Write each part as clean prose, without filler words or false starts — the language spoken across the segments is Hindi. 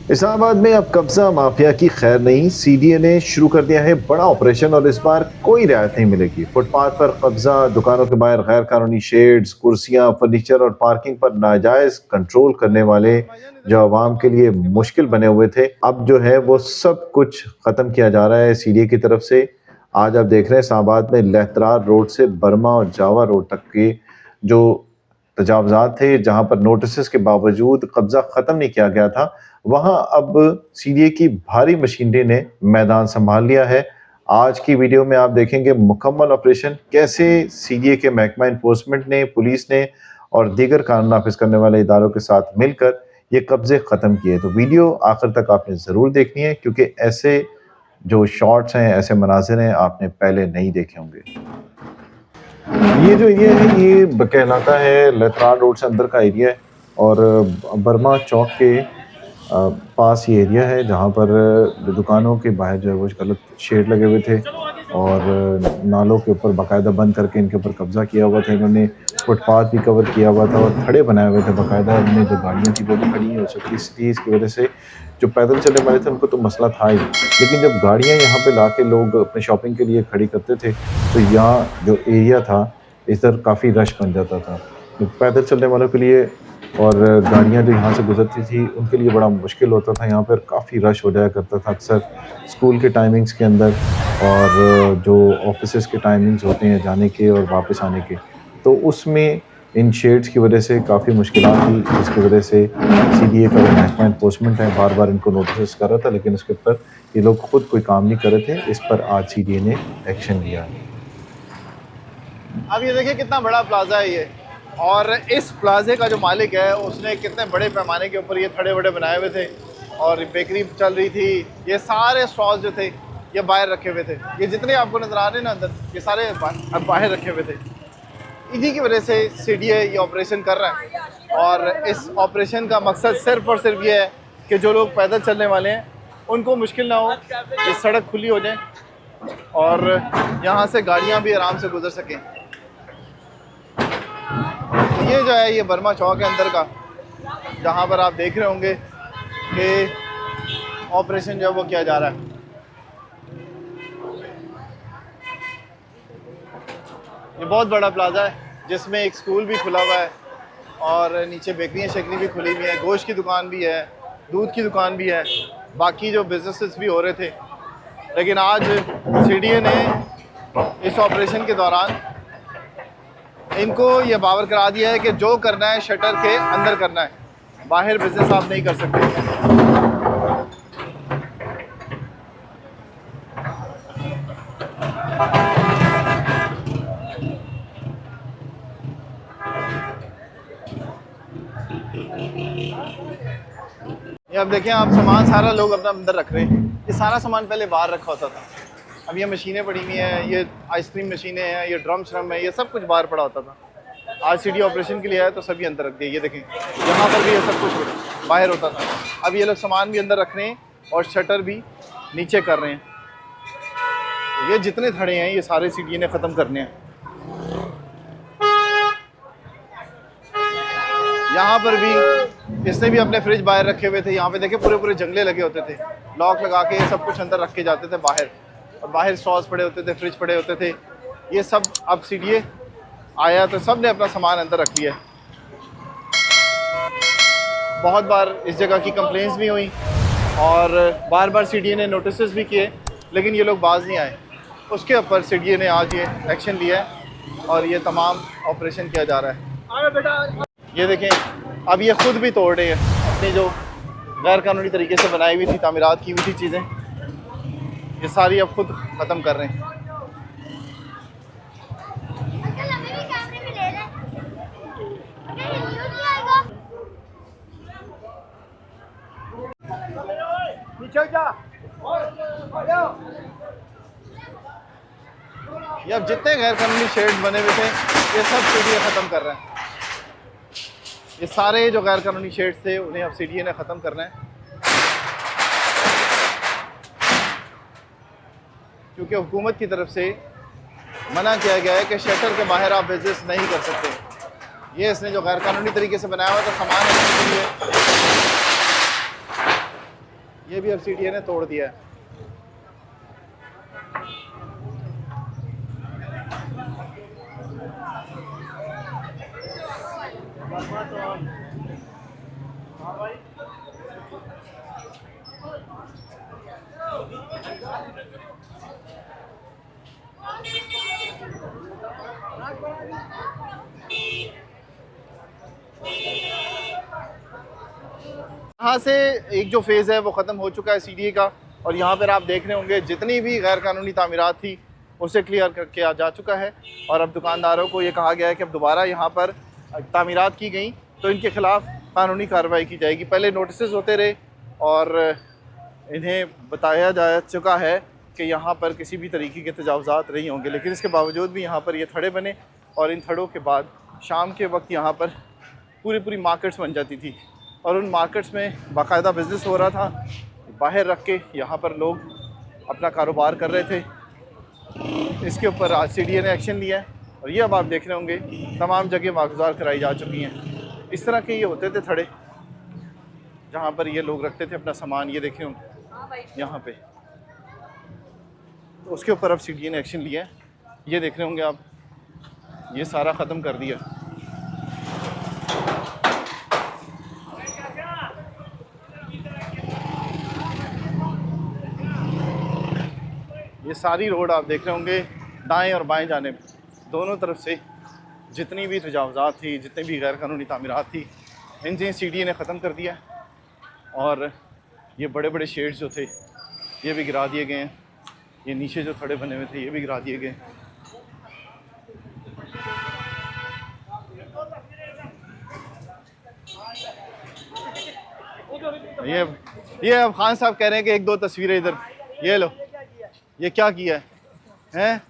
इस्लामाबाद में अब कब्जा माफिया की खैर नहीं, सीडीए ने शुरू कर दिया है बड़ा ऑपरेशन और इस बार कोई रियायत नहीं मिलेगी। फुटपाथ पर कब्जा, दुकानों के बाहर गैर कानूनी शेड्स, कुर्सियां, फर्नीचर और पार्किंग पर नाजायज कंट्रोल करने वाले जो आवाम के लिए मुश्किल बने हुए थे, अब जो है वो सब कुछ खत्म किया जा रहा है सीडीए की तरफ से। आज आप देख रहे हैं इस्लामाबाद में लहतरार रोड से बर्मा और जावा रोड तक के जो तजावज़ात थे, जहां पर नोटिस के बावजूद कब्जा खत्म नहीं किया गया था, वहां अब सीडीए की भारी मशीनरी ने मैदान संभाल लिया है। आज की वीडियो में आप देखेंगे मुकम्मल ऑपरेशन, कैसे सीडीए के महकमा इन्फोर्समेंट ने, पुलिस ने और दीगर कानून नाफिज करने वाले इदारों के साथ मिलकर ये कब्जे खत्म किए। तो वीडियो आखिर तक आपने ज़रूर देखनी है, क्योंकि ऐसे जो शॉट्स हैं, ऐसे मनाजिर हैं, आपने पहले नहीं देखे होंगे। ये जो एरिया है ये कहलाता है लतरार रोड से अंदर का एरिया है और बर्मा चौक के पास ये एरिया है, जहाँ पर दुकानों के बाहर जो है वो गलत शेड लगे हुए थे और नालों के ऊपर बाकायदा बंद करके इनके ऊपर कब्जा किया हुआ था। इन्होंने फुटपाथ भी कवर किया हुआ था और खड़े बनाए हुए थे बाकायदा। इनमें जो गाड़ियाँ थी वो भी खड़ी हो सकती, इसलिए इसकी वजह से जो पैदल चलने वाले थे उनको तो मसला था ही, लेकिन जब गाड़ियाँ यहाँ पे ला के लोग अपने शॉपिंग के लिए खड़ी करते थे तो यहाँ जो एरिया था इधर काफ़ी रश बन जाता था। तो पैदल चलने वालों के लिए और गाड़ियाँ जो यहाँ से गुजरती थी उनके लिए बड़ा मुश्किल होता था। यहाँ पर काफ़ी रश हो जाया करता था अक्सर स्कूल के टाइमिंग्स के अंदर और जो ऑफिसेज़ के टाइमिंग्स होते हैं जाने के और वापस आने के, तो उसमें इन शेड्स की वजह से काफ़ी मुश्किलात थी, जिसकी वजह से सीडीए का जो महकमा इन्फोर्समेंट है बार बार इनको नोटिस कर रहा था, लेकिन उसके ऊपर ये लोग खुद कोई काम नहीं कर रहे थे। इस पर आज सीडीए ने एक्शन लिया। अब ये देखिए कितना बड़ा प्लाजा है ये, और इस प्लाजे का जो मालिक है उसने कितने बड़े पैमाने के ऊपर ये खड़े बड़े बनाए हुए थे और बेकरी चल रही थी। ये सारे स्टॉल्स जो थे ये बाहर रखे हुए थे, ये जितने आपको नजर आ रहे हैं ना अंदर, ये सारे अब बाहर रखे हुए थे। इन्हीं की वजह से सीडीए ये ऑपरेशन कर रहा है और इस ऑपरेशन का मकसद सिर्फ और सिर्फ ये है कि जो लोग पैदल चलने वाले हैं उनको मुश्किल ना हो, ये सड़क खुली हो जाए और यहाँ से गाड़ियाँ भी आराम से गुजर सकें। ये जो है ये बर्मा चौक है अंदर का, जहाँ पर आप देख रहे होंगे कि ऑपरेशन जो है वो किया जा रहा है। ये बहुत बड़ा प्लाजा है जिसमें एक स्कूल भी खुला हुआ है और नीचे बेकरियाँ शेकरी भी खुली हुई है, गोश्त की दुकान भी है, दूध की दुकान भी है, बाकी जो बिजनेसेस भी हो रहे थे। लेकिन आज सीडीए ने इस ऑपरेशन के दौरान इनको ये बावर करा दिया है कि जो करना है शटर के अंदर करना है, बाहर बिजनेस आप नहीं कर सकते। ये अब देखें आप, सामान सारा लोग अपना अंदर रख रहे हैं। ये सारा सामान पहले बाहर रखा होता था, अब ये मशीनें पड़ी हुई हैं, ये आइसक्रीम मशीनें हैं, ये ड्रम श्रम है, ये सब कुछ बाहर पड़ा होता था। आज सीडी ऑपरेशन के लिए आया तो सभी अंदर रख दिए। ये देखें यहाँ पर भी ये सब कुछ बाहर होता था, अब ये लोग सामान भी अंदर रख रहे हैं और शटर भी नीचे कर रहे हैं। तो ये जितने धड़े हैं ये सारे सीडी ने ख़त्म करने हैं। यहाँ पर भी इसने भी अपने फ्रिज बाहर रखे हुए थे। यहाँ पे देखें पूरे पूरे जंगले लगे होते थे, लॉक लगा के सब कुछ अंदर रख के जाते थे बाहर, और बाहर स्टॉल्स पड़े होते थे, फ्रिज पड़े होते थे। ये सब अब सीडीए आया तो सब ने अपना सामान अंदर रख लिया। बहुत बार इस जगह की कंप्लेंट्स भी हुई और बार बार सीडीए ने नोटिस भी किए, लेकिन ये लोग बाज नहीं आए। उसके ऊपर सीडीए ने आज ये एक्शन लिया है और ये तमाम ऑपरेशन किया जा रहा है। ये देखें अब ये ख़ुद भी तोड़ रहे हैं अपनी जो गैर कानूनी तरीके से बनाई हुई थी, तामीरात की हुई थी चीज़ें, ये सारी अब खुद ख़त्म कर रहे हैं। ये अब जितने गैर कानूनी शेड्स बने हुए थे ये सब सीडीए ख़त्म कर रहे हैं। ये सारे जो गैर कानूनी शेड्स थे उन्हें अब सीडीए ने ख़त्म करना है, क्योंकि हुकूमत की तरफ से मना किया गया है कि शटर के बाहर आप बिजनेस नहीं कर सकते। ये इसने जो गैर कानूनी तरीके से बनाया हुआ था सामान रखने के लिए, ये भी अब सीडीए ने तोड़ दिया है। यहाँ से एक जो फेज़ है वो ख़त्म हो चुका है सीडीए का, और यहाँ पर आप देख रहे होंगे जितनी भी गैर कानूनी तामीरात थी उसे क्लियर कर किया जा चुका है। और अब दुकानदारों को ये कहा गया है कि अब दोबारा यहाँ पर तामीरात की गई तो इनके ख़िलाफ़ कानूनी कार्रवाई की जाएगी। पहले नोटिस होते रहे और इन्हें बताया जा चुका है कि यहाँ पर किसी भी तरीके के तजावुज़ात नहीं होंगे, लेकिन इसके बावजूद भी यहाँ पर ये थड़े बने और इन थड़ों के बाद शाम के वक्त यहाँ पर पूरी मार्केट्स बन जाती थी और उन मार्केट्स में बाकायदा बिज़नेस हो रहा था। बाहर रख के यहाँ पर लोग अपना कारोबार कर रहे थे। इसके ऊपर आज सीडीए ने एक्शन लिया है और ये अब आप देख रहे होंगे तमाम जगह वागुज़ार कराई जा चुकी हैं। इस तरह के ये होते थे थड़े जहाँ पर ये लोग रखते थे अपना सामान, ये देखे होंगे यहाँ पे। तो उसके ऊपर अब सीडीए ने एक्शन लिया है, ये देख रहे होंगे आप, ये सारा ख़त्म कर दिया। ये सारी रोड आप देख रहे होंगे दाएं और बाएं जाने दोनों तरफ से जितनी भी तजावुज़ात थी, जितनी भी गैर कानूनी तामीरात थी, इनसे सीडीए ने ख़त्म कर दिया। और ये बड़े बड़े शेड्स जो थे ये भी गिरा दिए गए हैं। ये नीचे जो थड़े बने हुए थे ये भी गिरा दिए गए। ये अब खान साहब कह रहे हैं कि एक दो तस्वीरें इधर, ये लो, ये क्या किया है हैं?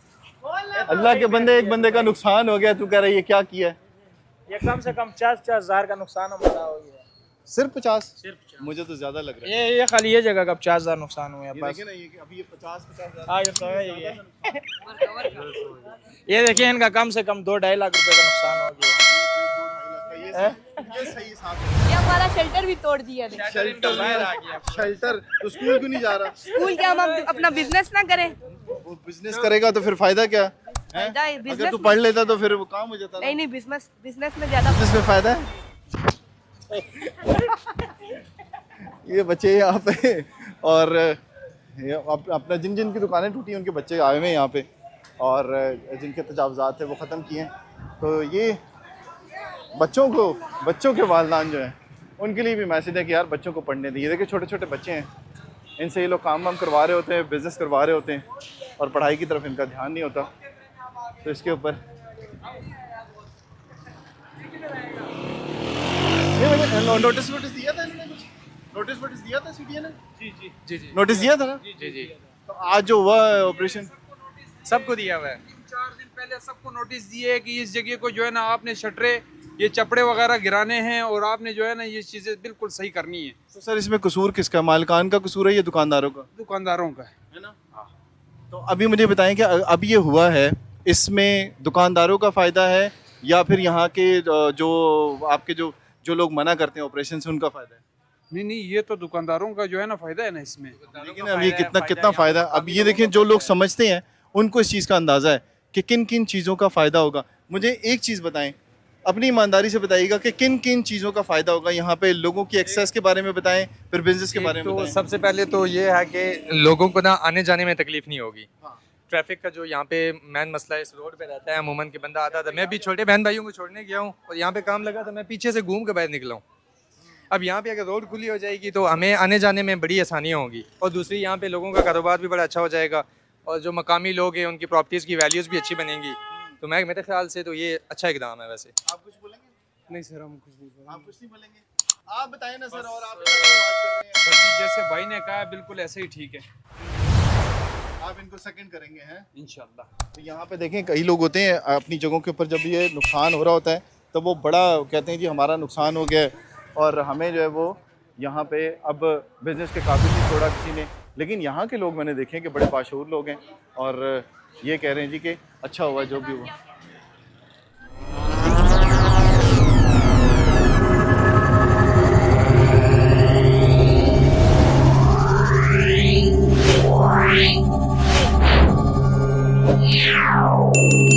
अल्लाह के बंदे, एक बंदे का नुकसान हो गया, तू कह रहा है ये क्या किया है? ये कम से कम 50 हज़ार का नुकसान हमारा हो गया। सिर्फ 50? मुझे तो ज्यादा लग रहा है। ये खाली ये जगह का 50 हज़ार नुकसान हुआ है बस। देखिए ना, ये अभी ये 50 हाँ ये तो है ये देखिए इनका कम से कम 2-2.5 लाख रुपए का नुकसान हो गया। ये सही साहब है। ये हमारा शेल्टर भी तोड़ दिया है। शेल्टर तो स्कूल क्यों नहीं जा रहा? स्कूल क्या हम अपना बिजनेस ना करें? वो बिजनेस करेगा तो फिर फायदा क्या है? फायदा है अगर बिजनेस तू पढ़ लेता तो फिर वो काम हो जाता। नहीं बिजनेस में ज्यादा बिजनेस में फायदा है। ये बच्चे यहाँ पे और अपना जिन जिन की दुकानें टूटी उनके बच्चे आए हुए हैं यहाँ पे और जिनके तजावुज़ात थे वो ख़त्म किए हैं। तो ये बच्चों के वालिदैन जो हैं उनके लिए भी मैसेज है कि यार बच्चों को पढ़ने दीजिए। देखिए छोटे छोटे बच्चे हैं, इनसे ये लोग काम वाम करवा रहे होते हैं, बिज़नेस करवा रहे होते हैं और पढ़ाई की तरफ इनका ध्यान नहीं होता। तो इसके ऊपर नोटिस दिया था इन्होंने, कुछ नोटिस दिया था सीडीए ने? जी नोटिस दिया था ना? जी। तो आज जो हुआ ऑपरेशन सबको दिया हुआ है। 3-4 दिन पहले सबको नोटिस दिए कि इस जगह को जो है ना आपने शटरे ये चपड़े वगैरह गिराने हैं और आपने जो है ना ये चीज़ें बिल्कुल सही करनी है। तो सर इसमें कसूर किसका, मालिकान का कसूर है या दुकानदारों का? दुकानदारों का है ना। तो अभी मुझे बताएं कि अब ये हुआ है, इसमें दुकानदारों का फ़ायदा है या फिर यहाँ के जो आपके जो लोग मना करते हैं ऑपरेशन से उनका फ़ायदा है? नहीं ये तो दुकानदारों का जो है ना फ़ायदा है ना इसमें। लेकिन अब ये कितना फ़ायदा, अब ये देखें जो लोग समझते हैं उनको इस चीज़ का अंदाज़ा है कि किन किन चीज़ों का फ़ायदा होगा। मुझे एक चीज़ बताएं, अपनी ईमानदारी से बताइएगा कि किन किन चीज़ों का फ़ायदा होगा। यहाँ पे लोगों की एक्सेस के बारे में बताएं, फिर बिजनेस के बारे में तो बताएं। सबसे पहले तो ये है कि लोगों को ना आने जाने में तकलीफ नहीं होगी। ट्रैफिक का जो यहाँ पे मेन मसला इस रोड पे रहता है, अमूमन के बंदा आता था, मैं भी छोटे बहन भाइयों को छोड़ने गया हूँ और यहाँ पे काम लगा था, मैं पीछे से घूम के बाहर निकला हूँ। अब यहाँ पे अगर रोड खुली हो जाएगी तो हमें आने जाने में बड़ी आसानियाँ होंगी और दूसरी यहाँ पे लोगों का कारोबार भी बड़ा अच्छा हो जाएगा और जो मकामी लोग हैं उनकी प्रॉपर्टीज़ की वैल्यूज़ भी अच्छी बनेंगी। तो मेरे ख्याल से तो ये अच्छा इकदाम है। वैसे आप कुछ बोलेंगे? नहीं सर हम कुछ नहीं बोलेंगे। आप कुछ नहीं बोलेंगे? आप बताएं ना सर। और आप बात कर रहे हैं, सर जी जैसे भाई ने कहा बिल्कुल ऐसे ही ठीक है, आप इनको सेकंड करेंगे हैं इंशाल्लाह। तो यहाँ पे देखें कई लोग होते हैं अपनी जगहों के ऊपर जब ये नुकसान हो रहा होता है तो वो बड़ा कहते हैं जी हमारा नुकसान हो गया है और हमें जो है वो यहाँ पे अब बिज़नेस के काबिल नहीं छोड़ा किसी ने। लेकिन यहाँ के लोग मैंने देखे कि बड़े बाशऊर लोग हैं और ये कह रहे हैं जी कि अच्छा हुआ जो भी हुआ। है।